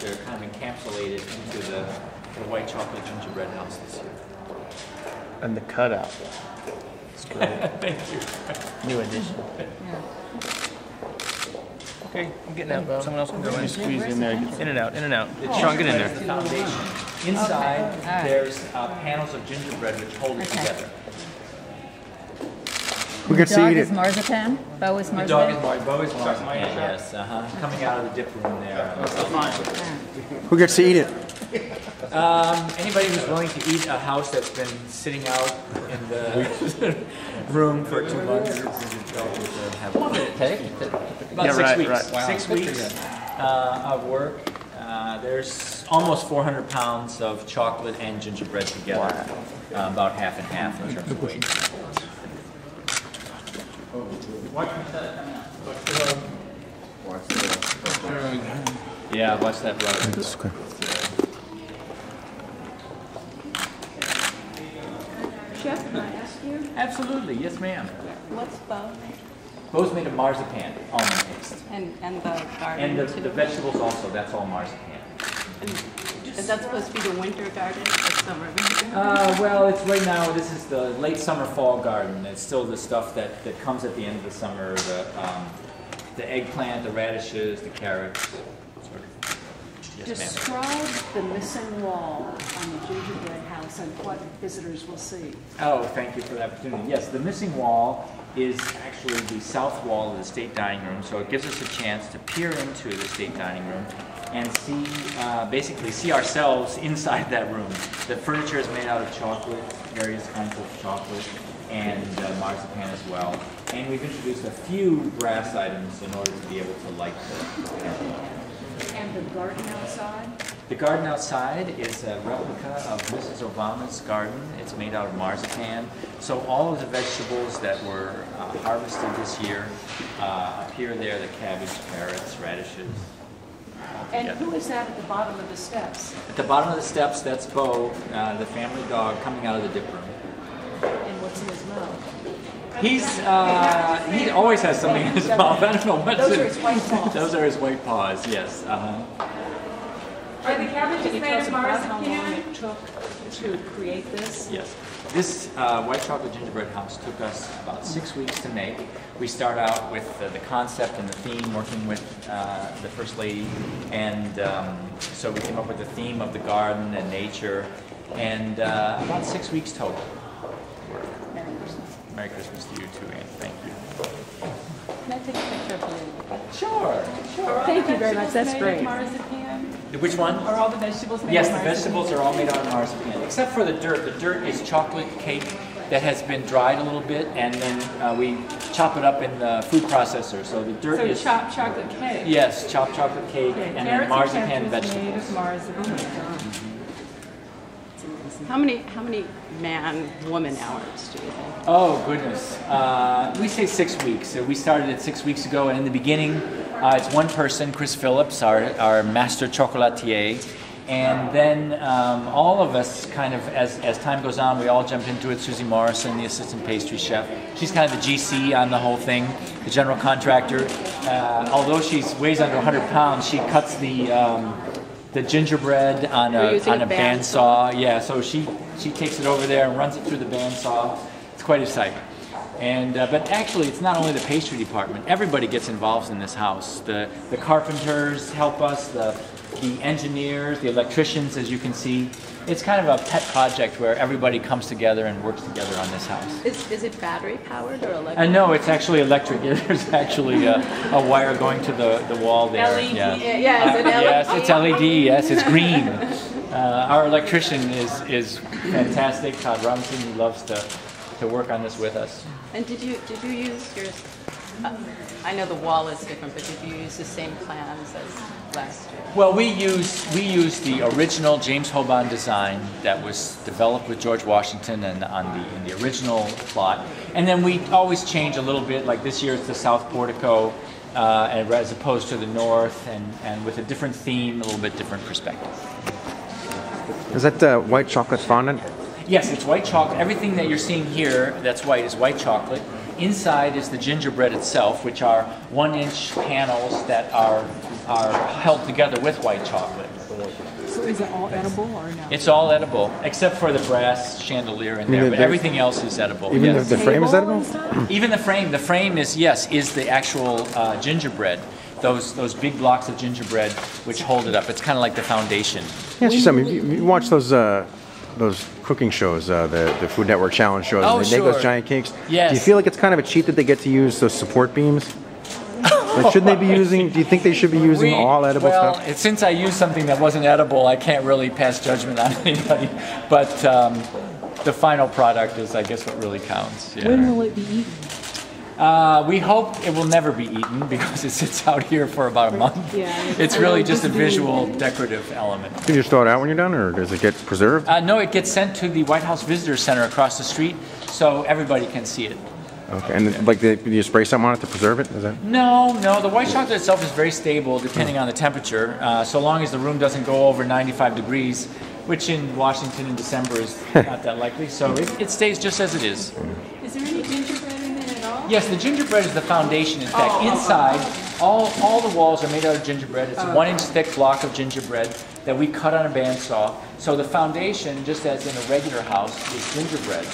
they're kind of encapsulated into the white chocolate gingerbread house this year. And the cutout. It's great. Thank you. New addition. Yeah. Okay, I'm getting out. Someone else can go in. Squeeze in there. In and out, in and out. The Sean, get in there. gingerbread is the foundation. Inside, Okay. All right. there's panels of gingerbread which hold it Okay. together. We could see Dog it. is marzipan. Bo is The marzipan. dog is Bo is marzipan, yes, coming out of the dip room there. Who gets to eat it? Anybody who's willing to eat a house that's been sitting out in the room for 2 months is welcome to have What did it take? about Yeah, 6 right, weeks. right. Wow. 6 weeks of work. There's almost 400 pounds of chocolate and gingerbread together, about half and half in terms of weight. Yeah, watch that brother. Chef, can I ask you, Absolutely, yes ma'am. what's bow Bo's made of marzipan, almond paste. and the garden And the too? vegetables also, that's all marzipan. And is that supposed to be the winter garden or summer garden? Well, it's right now, this is the late summer fall garden. It's still the stuff that comes at the end of the summer, the eggplant, the radishes, the carrots. Sort of. Yes, ma'am. Describe the missing wall on the gingerbread house and what visitors will see. Oh, thank you for the opportunity. Yes, the missing wall is actually the south wall of the state dining room, so it gives us a chance to peer into the state dining room and see, basically see ourselves inside that room. The furniture is made out of chocolate, various kinds of chocolate, and marzipan as well. And we've introduced a few brass items in order to be able to light the And the garden outside? The garden outside is a replica of Mrs. Obama's garden. It's made out of marzipan. So all of the vegetables that were harvested this year appear there, the cabbage, carrots, radishes. And who is that at the bottom of the steps? At the bottom of the steps, that's Bo, the family dog, coming out of the dip room. And what's in his mouth? He always has something in his mouth. I don't know what's Those in are his white paws. Those are his white paws, yes. Are the cabbages Can you made tell of us about how long marzipan? it took to create this? Yes. This white chocolate gingerbread house took us about 6 weeks to make. We start out with the concept and the theme, working with the First Lady, and so we came up with the theme of the garden and nature, and about 6 weeks total. Merry Christmas. Merry Christmas to you too, Anne. Thank you. Can I take a picture of you? Sure. Thank you very much, that's great. Marzipan? Which one? Are all the vegetables made Yes, of the marzipan? vegetables are all made out of marzipan, except for the dirt. The dirt is chocolate cake that has been dried a little bit, and then we chop it up in the food processor. So the dirt So is chopped chocolate cake. yes, chopped chocolate cake, Okay, and then carrots marzipan and peppers made vegetables. of marzipan. How many man-woman hours do you think? Oh goodness, we say 6 weeks. So we started it 6 weeks ago, and in the beginning, it's one person, Chris Phillips, our master chocolatier. And then all of us kind of, as time goes on, we all jump into it. Susie Morrison, the assistant pastry chef. She's kind of the GC on the whole thing, the general contractor. Although she weighs under 100 pounds, she cuts the gingerbread on You're using a a bandsaw. Yeah, so she takes it over there and runs it through the bandsaw. It's quite a sight. And but actually, it's not only the pastry department. Everybody gets involved in this house. The carpenters help us. The engineers, the electricians, as you can see. It's kind of a pet project where everybody comes together and works together on this house. Is it battery powered or electric? No, it's actually electric. There's actually a wire going to the wall there. LED. Yeah. Yeah, is it LED? Yes, it's LED. Yes, it's green. Our electrician is fantastic. Todd Robinson, who loves to work on this with us. And did you use your? I know the wall is different, but did you use the same plans as last year? Well, we use the original James Hoban design that was developed with George Washington and in the original plot, and then we always change a little bit. Like this year, it's the south portico, as opposed to the north, and with a different theme, a little bit different perspective. Is that the white chocolate fondant? Yes, it's white chocolate. Everything that you're seeing here that's white is white chocolate. Inside is the gingerbread itself, which are 1-inch panels that are held together with white chocolate. So is it all edible or no? It's all edible, except for the brass chandelier in there, but everything else is edible. Even Yes. the frame is Table edible? and stuff? Even the frame. The frame is the actual gingerbread. Those big blocks of gingerbread which hold it up. It's kind of like the foundation. Yeah, just something. You watch those cooking shows, the Food Network challenge shows. Oh, and they make sure. those giant cakes. Yes. Do you feel like it's kind of a cheat that they get to use those support beams? Like, shouldn't they be using? Do you think they should be using all edible stuff? Since I used something that wasn't edible, I can't really pass judgment on anybody. But the final product is, I guess, what really counts. Yeah. When will it be eaten? We hope it will never be eaten because it sits out here for about a month. Yeah, It's really just a visual, decorative element. Can you just throw it out when you're done, or does it get preserved? No, it gets sent to the White House Visitor Center across the street, so everybody can see it. Okay, and like, do you spray something on it to preserve it? Is that? No, the white chocolate itself is very stable depending on the temperature, so long as the room doesn't go over 95 degrees, which in Washington in December is not that likely, so it stays just as it is. Is there any gingerbread in it at all? Yes, the gingerbread is the foundation. In fact, inside, all the walls are made out of gingerbread. It's a 1-inch thick block of gingerbread that we cut on a bandsaw. So the foundation, just as in a regular house, is gingerbread.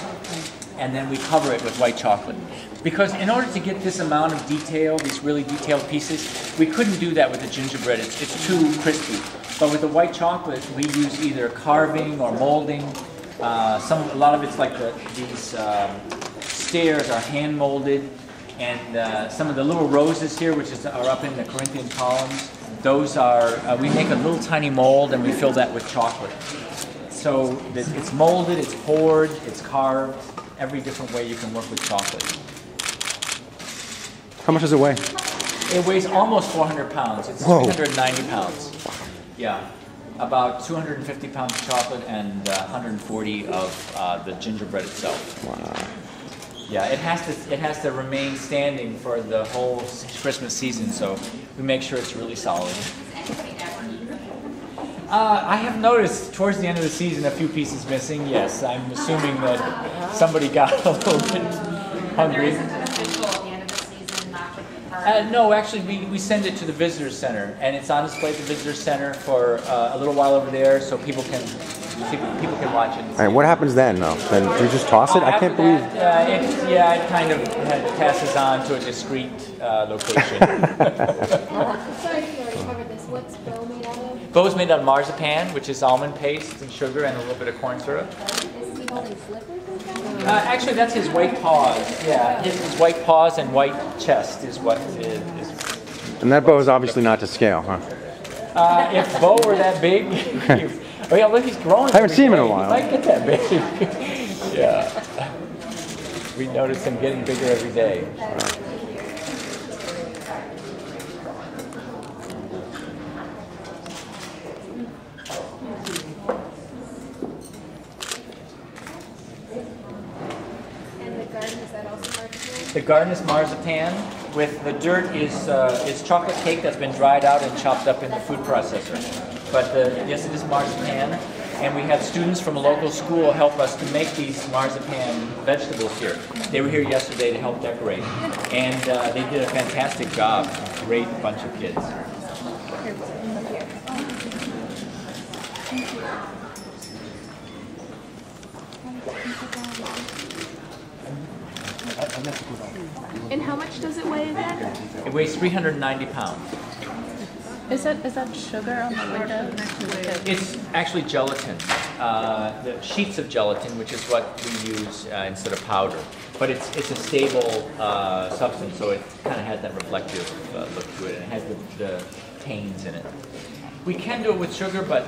And then we cover it with white chocolate. Because in order to get this amount of detail, these really detailed pieces, we couldn't do that with the gingerbread. It's too crispy. But with the white chocolate, we use either carving or molding. A lot of it's like these stairs are hand molded, and some of the little roses here, which are up in the Corinthian columns, those are we make a little tiny mold and we fill that with chocolate. So it's molded, it's poured, it's carved. Every different way you can work with chocolate. How much does it weigh? It weighs almost 400 pounds. It's Whoa. 390 pounds. Yeah. About 250 pounds of chocolate and 140 of the gingerbread itself. Wow. Yeah, it has to remain standing for the whole Christmas season, so we make sure it's really solid. I have noticed towards the end of the season a few pieces missing. Yes, I'm assuming that somebody got a little bit hungry. No, actually, we send it to the visitor center, and it's on display at the visitor center for a little while over there, so people can watch it. All right, what happens then, though? Then do you just toss it? I can't believe. It kind of passes on to a discreet location. Sorry if you already covered this. What's Bo made out of? Bo's made out of marzipan, which is almond paste and sugar and a little bit of corn syrup. Is he holding slippers and stuff? Actually, that's his white paws. Yeah, his white paws and white chest is what is. And that bow is obviously not to scale, huh? If Bo were that big, oh yeah, look, he's growing. I haven't seen him in a every day. while. He might get that big. Yeah. We notice him getting bigger every day. And the garden, is that also marzipan? The garden is marzipan. With the dirt is chocolate cake that's been dried out and chopped up in the food processor. But yes, it is marzipan. And we had students from a local school help us to make these marzipan vegetables here. They were here yesterday to help decorate. And they did a fantastic job. Great bunch of kids. And how much does it weigh again? It weighs 390 pounds. Is that sugar on the window? It's actually gelatin, the sheets of gelatin, which is what we use instead of powder. But it's a stable substance, so it kind of has that reflective look to it, and it has the tanes in it. We can do it with sugar, but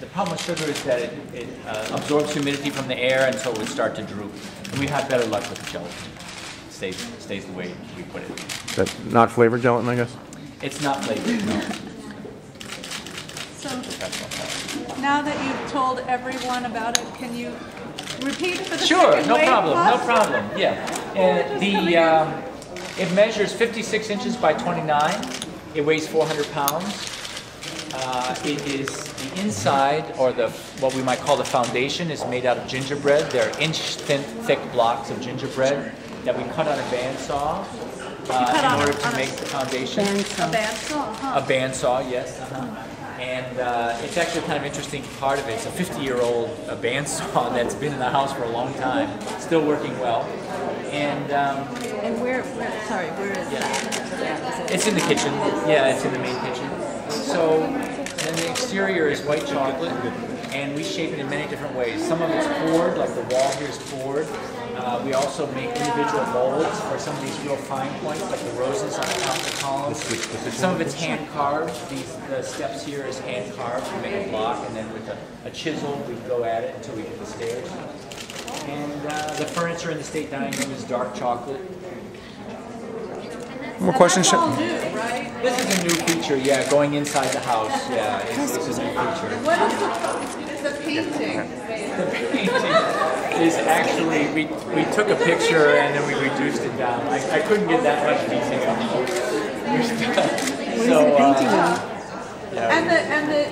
the problem with sugar is that it absorbs humidity from the air, and so it would start to droop. And we have better luck with gelatin. It stays the way we put it. That not flavored gelatin, I guess? It's not flavored, no. So now that you've told everyone about it, can you repeat for the Sure, second no wave problem, no possible? problem. Yeah, it measures 56 inches by 29. It weighs 400 pounds. It is the inside, or what we might call the foundation, is made out of gingerbread. They're inch thick blocks of gingerbread. that we cut on a bandsaw cut on in a- order to on a- make the foundation. A bandsaw, huh? A bandsaw, yes. And it's actually kind of interesting part of it. It's a 50-year-old bandsaw that's been in the house for a long time, still working well. And And where is that? it's in the kitchen. Yeah, it's in the main kitchen. So then the exterior is white chocolate, and we shape it in many different ways. Some of it's poured, like the wall here is poured. We also make individual molds for some of these real fine points, like the roses on the top of the columns. Some of it's hand carved. The steps here is hand carved. We make a block, and then with a chisel, we go at it until we get the stairs. And the furniture in the state dining room is dark chocolate. More questions? That's all new, right? This is a new feature, yeah, going inside the house. Yeah, it's a new feature. What is the painting? The painting is actually, we took a picture and then we reduced it down. I couldn't get that much detail. So, yeah, And the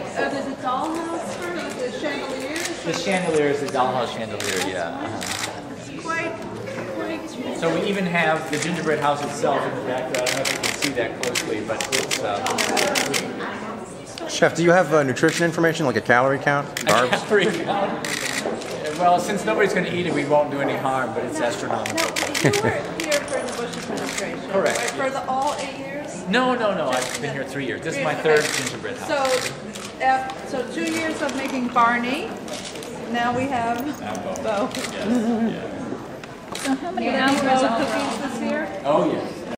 dollhouse for the chandeliers? the chandelier is the dollhouse chandelier, yeah. Quite. So we even have the gingerbread house itself in the background. I don't know if you can see that closely, but it's Chef, do you have nutrition information, like a calorie count? Carbs? calorie count. Well, since nobody's going to eat it, we won't do any harm, but it's astronomical. No, you were here for the Bush administration. Correct, Right? For all 8 years? No. I've been here 3 years. This is my third gingerbread house. So 2 years of making Barney. Now we have Bo. So how many hours of cookies this year? Oh, yes.